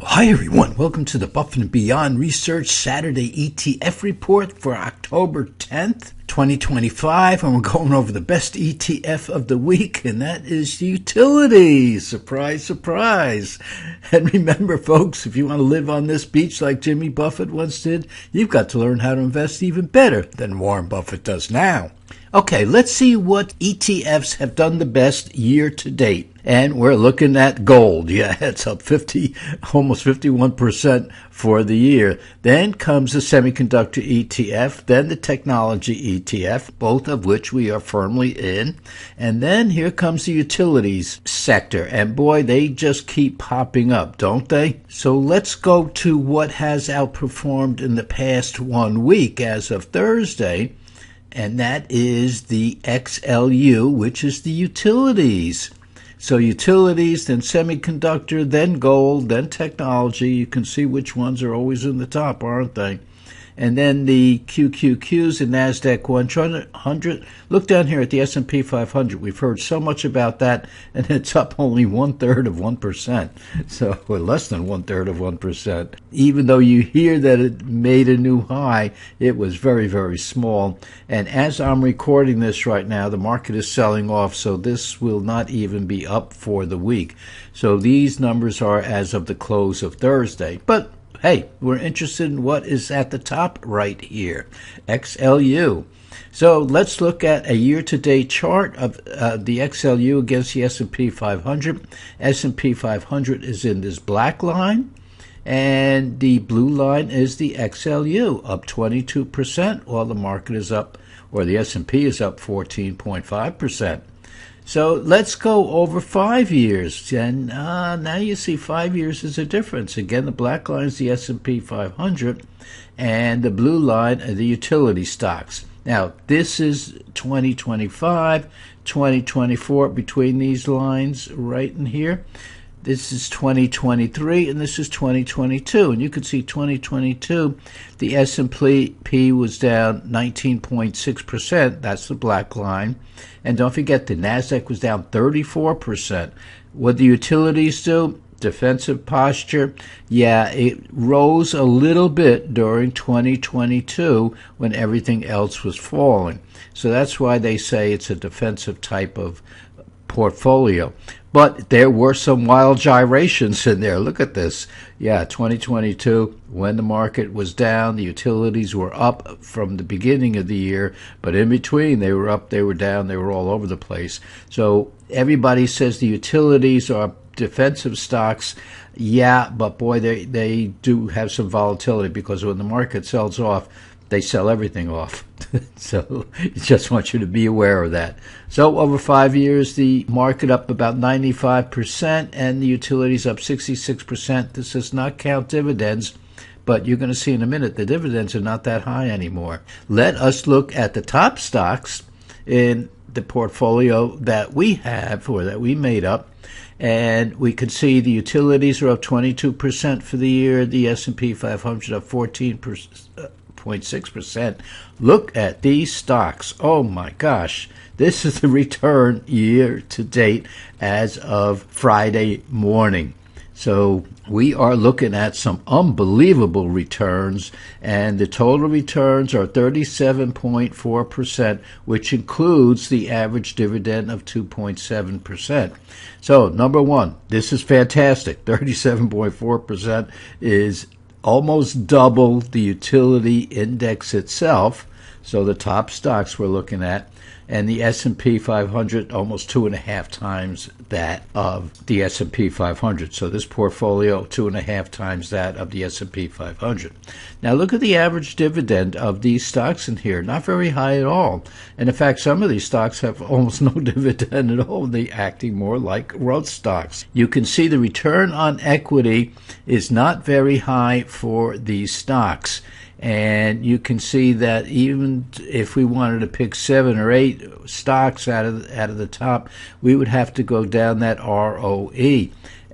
Hi everyone, welcome to the Buffett and Beyond Research Saturday ETF report for October 10th, 2025, and we're going over the best ETF of the week, and that is utilities. Surprise, surprise. And remember folks, if you want to live on this beach like Jimmy Buffett once did, you've got to learn how to invest even better than Warren Buffett does now. Okay, let's see what ETFs have done the best year to date. And we're looking at gold. Yeah, it's up almost 51% for the year. Then comes the semiconductor ETF, then the technology ETF, both of which we are firmly in. And then here comes the utilities sector. And boy, they just keep popping up, don't they? So let's go to what has outperformed in the past 1 week as of Thursday. And that is the XLU, which is the utilities. So utilities, then semiconductor, then gold, then technology. You can see which ones are always in the top, aren't they? And then the QQQs, the NASDAQ 100. Look down here at the S&P 500. We've heard so much about that, and it's up only 1/3 of 1%. So, or less than 1/3 of 1%. Even though you hear that it made a new high, it was very, very small. And as I'm recording this right now, the market is selling off, so this will not even be up for the week. So these numbers are as of the close of Thursday. But hey, we're interested in what is at the top right here, XLU. So let's look at a year-to-date chart of the XLU against the S&P 500. S&P 500 is in this black line, and the blue line is the XLU, up 22%, while the market is up, or the S&P is up 14.5%. So let's go over 5 years, and now you see 5 years is a difference. Again, the black line is the S&P 500, and the blue line are the utility stocks. Now, this is 2025, 2024 between these lines right in here. This is 2023, and this is 2022. And you can see 2022, the S&P was down 19.6%. That's the black line. And don't forget, the NASDAQ was down 34%. What the utilities do? Defensive posture. Yeah, it rose a little bit during 2022 when everything else was falling. So that's why they say it's a defensive type of portfolio. But there were some wild gyrations in there. Look at this. Yeah, 2022, when the market was down, the utilities were up from the beginning of the year, but in between they were up, they were down, they were all over the place. So everybody says the utilities are defensive stocks. Yeah, but boy, they do have some volatility, because when the market sells off, they sell everything off. So I just want you to be aware of that. So over 5 years, the market up about 95% and the utilities up 66%. This does not count dividends, but you're going to see in a minute the dividends are not that high anymore. Let us look at the top stocks in the portfolio that we have, or that we made up. And we can see the utilities are up 22% for the year. The S&P 500 up 14.6%. Look at these stocks. Oh my gosh. This is the return year to date as of Friday morning. So we are looking at some unbelievable returns, and the total returns are 37.4%, which includes the average dividend of 2.7%. So number one, this is fantastic. 37.4% is almost double the utility index itself. So the top stocks we're looking at, and the S&P 500 almost 2.5 times that of the S&P 500. So this portfolio 2.5 times that of the S&P 500. Now look at the average dividend of these stocks in here. Not very high at all. And in fact, some of these stocks have almost no dividend at all. They're acting more like growth stocks. You can see the return on equity is not very high for these stocks. And you can see that even if we wanted to pick 7 or 8 stocks out of the top, we would have to go down that ROE.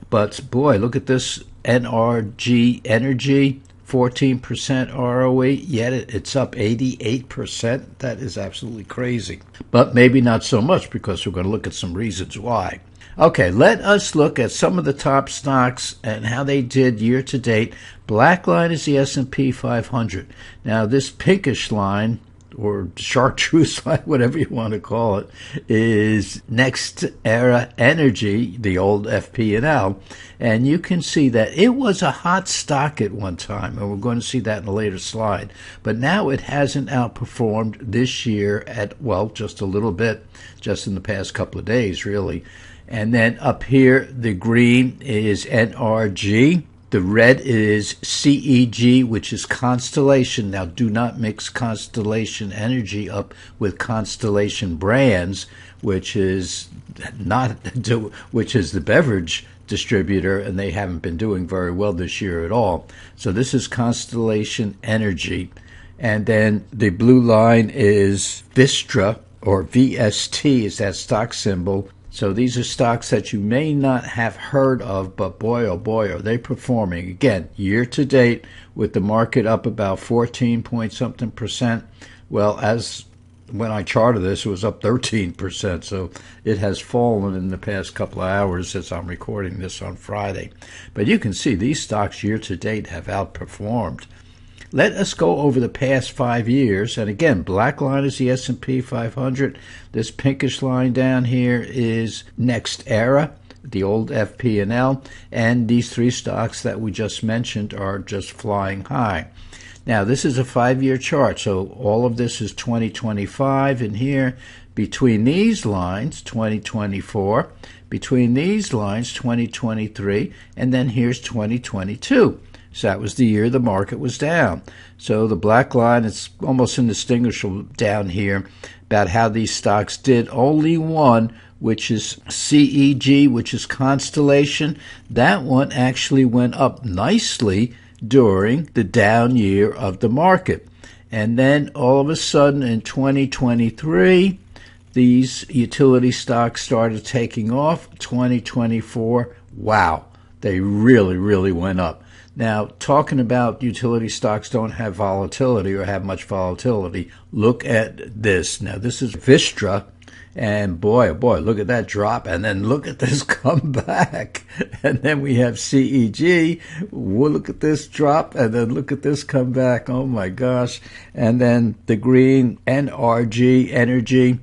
But boy, look at this NRG Energy, 14% ROE, yet it's up 88%. That is absolutely crazy. But maybe not so much, because we're going to look at some reasons why. Okay, let us look at some of the top stocks and how they did year to date. Black line is the S&P 500. Now, this pinkish line, or chartreuse line, whatever you want to call it, is Next Era Energy, the old FP&L. And you can see that it was a hot stock at one time, and we're going to see that in a later slide. But now it hasn't outperformed this year at, well, just a little bit, just in the past couple of days, really. And then up here, the green is NRG. The red is CEG, which is Constellation. Now, do not mix Constellation Energy up with Constellation Brands, which is the beverage distributor, and they haven't been doing very well this year at all. So this is Constellation Energy. And then the blue line is Vistra, or VST is that stock symbol. So these are stocks that you may not have heard of, but boy, oh boy, are they performing. Again, year to date, with the market up about 14 point something percent. Well, as when I charted this, it was up 13%. So it has fallen in the past couple of hours as I'm recording this on Friday. But you can see these stocks year to date have outperformed. Let us go over the past 5 years. And again, black line is the S&P 500. This pinkish line down here is Next Era, the old FP&L. And these three stocks that we just mentioned are just flying high. Now, this is a 5-year chart, so all of this is 2025 in here. Between these lines, 2024. Between these lines, 2023. And then here's 2022. So that was the year the market was down. So the black line, it's almost indistinguishable down here about how these stocks did. Only one, which is CEG, which is Constellation, that one actually went up nicely during the down year of the market. And then all of a sudden in 2023, these utility stocks started taking off. 2024, wow, they really, really went up. Now, talking about utility stocks don't have volatility or have much volatility, look at this. Now, this is Vistra, and boy, oh boy, look at that drop, and then look at this come back. And then we have CEG, we'll look at this drop, and then look at this come back. Oh my gosh. And then the green NRG, Energy,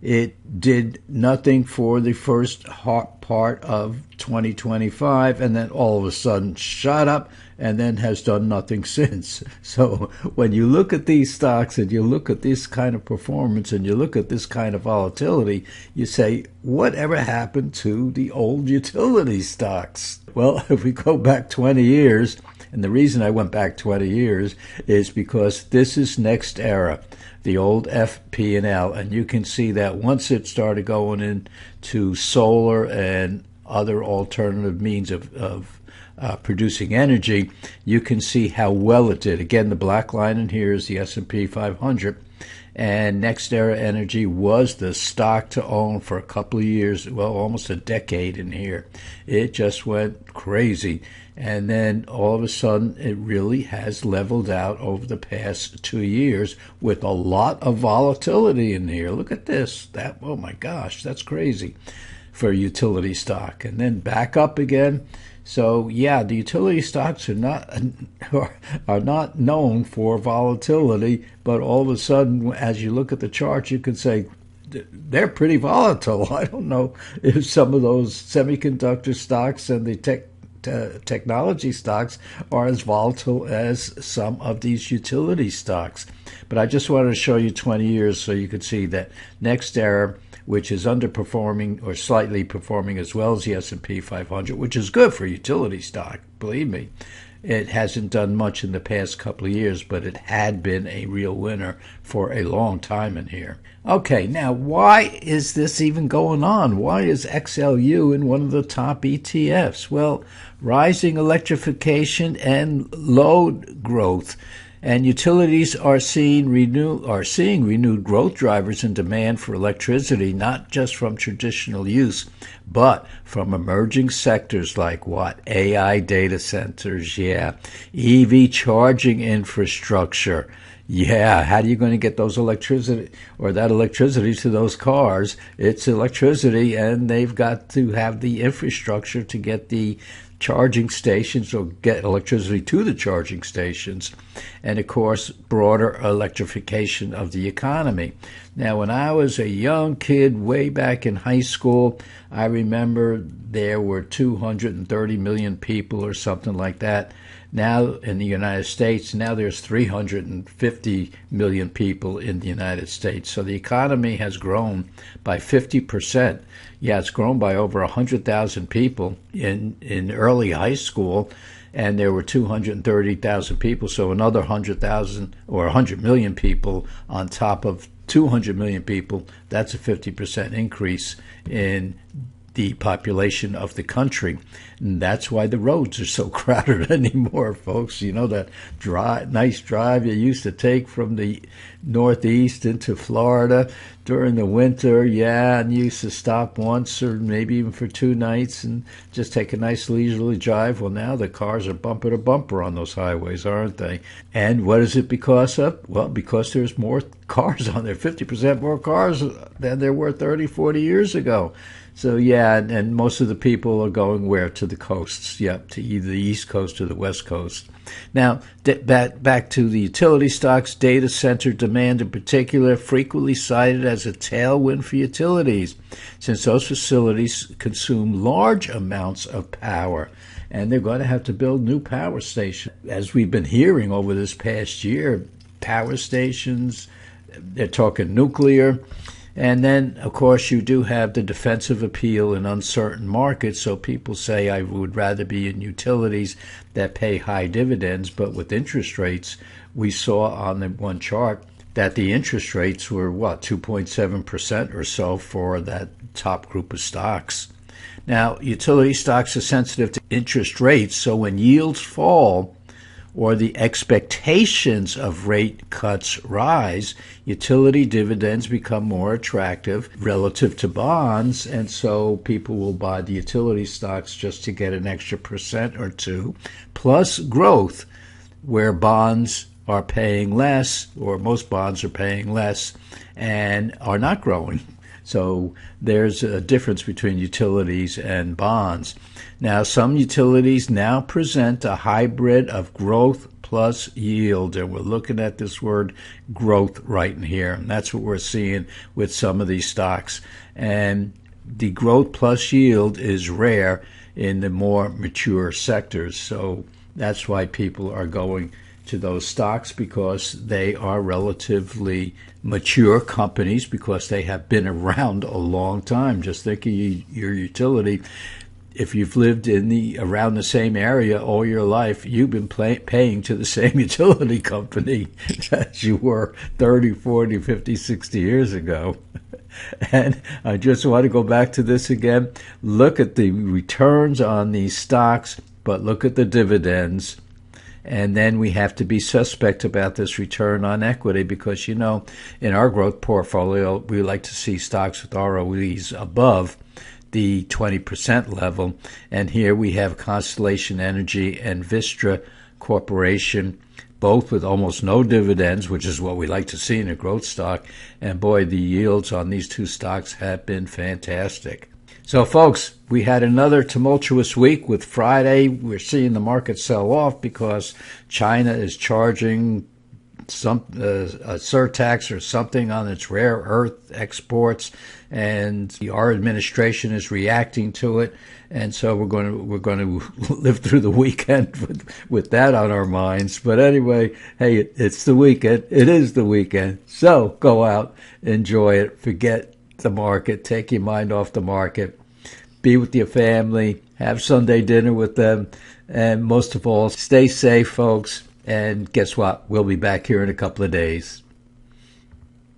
it did nothing for the first part of 2025, and then all of a sudden shot up and then has done nothing since. So when you look at these stocks and you look at this kind of performance and you look at this kind of volatility, you say, whatever happened to the old utility stocks? Well, if we go back 20 years, and the reason I went back 20 years is because this is Next Era, the old FP&L, and you can see that once it started going into solar and other alternative means of producing energy, you can see how well it did. Again, the black line in here is the S&P 500, and Next Era Energy was the stock to own for a couple of years, well, almost a decade in here. It just went crazy. And then all of a sudden, it really has leveled out over the past 2 years with a lot of volatility in here. Look at this. Oh my gosh, that's crazy for a utility stock. And then back up again. So yeah, the utility stocks are not known for volatility, but all of a sudden, as you look at the chart, you can say they're pretty volatile. I don't know if some of those semiconductor stocks and the technology stocks are as volatile as some of these utility stocks. But I just wanted to show you 20 years so you could see that Next Era, which is underperforming or slightly performing as well as the S&P 500, which is good for utility stock, believe me. It hasn't done much in the past couple of years, but it had been a real winner for a long time in here. Okay, now why is this even going on? Why is XLU in one of the top ETFs? Well, rising electrification and load growth. And utilities are seeing renewed growth drivers in demand for electricity, not just from traditional use, but from emerging sectors like what? AI data centers, EV charging infrastructure, Yeah, how are you going to get those electricity or that electricity to those cars? It's electricity, and they've got to have the infrastructure to get the charging stations or get electricity to the charging stations, and of course, broader electrification of the economy. Now, when I was a young kid, way back in high school, I remember there were 230 million people or something like that. Now in the United States, now there's 350 million people in the United States. So the economy has grown by 50%. Yeah, it's grown by over 100,000 people in early high school, and there were 230,000 people. So another 100,000 or 100 million people on top of 200 million people. That's a 50% increase in the population of the country. And that's why the roads are so crowded anymore, folks. You know, that nice drive you used to take from the Northeast into Florida during the winter, yeah, and you used to stop once or maybe even for 2 nights and just take a nice leisurely drive. Well, now the cars are bumper to bumper on those highways, aren't they? And what is it because of? Well, because there's more cars on there, 50% more cars than there were 30, 40 years ago. So yeah, and most of the people are going where? To the coasts, yep, to either the East Coast or the West Coast. Now, back to the utility stocks, data center demand in particular, frequently cited as a tailwind for utilities, since those facilities consume large amounts of power, and they're going to have to build new power stations. As we've been hearing over this past year, power stations, they're talking nuclear. And then, of course, you do have the defensive appeal in uncertain markets. So people say, I would rather be in utilities that pay high dividends. But with interest rates, we saw on the one chart that the interest rates were, 2.7% or so for that top group of stocks. Now, utility stocks are sensitive to interest rates. So when yields fall, or the expectations of rate cuts rise, utility dividends become more attractive relative to bonds, and so people will buy the utility stocks just to get an extra percent or two, plus growth, where bonds are paying less, or most bonds are paying less, and are not growing. So there's a difference between utilities and bonds. Now, some utilities now present a hybrid of growth plus yield, and we're looking at this word growth right in here, and that's what we're seeing with some of these stocks. And the growth plus yield is rare in the more mature sectors, so that's why people are going to those stocks, because they are relatively mature companies, because they have been around a long time. Just think of your utility. If you've lived around the same area all your life, you've been paying to the same utility company as you were 30, 40, 50, 60 years ago. And I just want to go back to this again. Look at the returns on these stocks, but look at the dividends. And then we have to be suspect about this return on equity, because, in our growth portfolio, we like to see stocks with ROEs above the 20% level. And here we have Constellation Energy and Vistra Corporation, both with almost no dividends, which is what we like to see in a growth stock. And boy, the yields on these two stocks have been fantastic. So, folks, we had another tumultuous week with Friday. We're seeing the market sell off because China is charging a surtax or something on its rare earth exports, and our administration is reacting to it. And so we're going to live through the weekend with that on our minds. But anyway, hey, it's the weekend. It is the weekend. So go out, enjoy it, forget the market, take your mind off the market. Be with your family, have Sunday dinner with them, and most of all, stay safe, folks. And guess what? We'll be back here in a couple of days.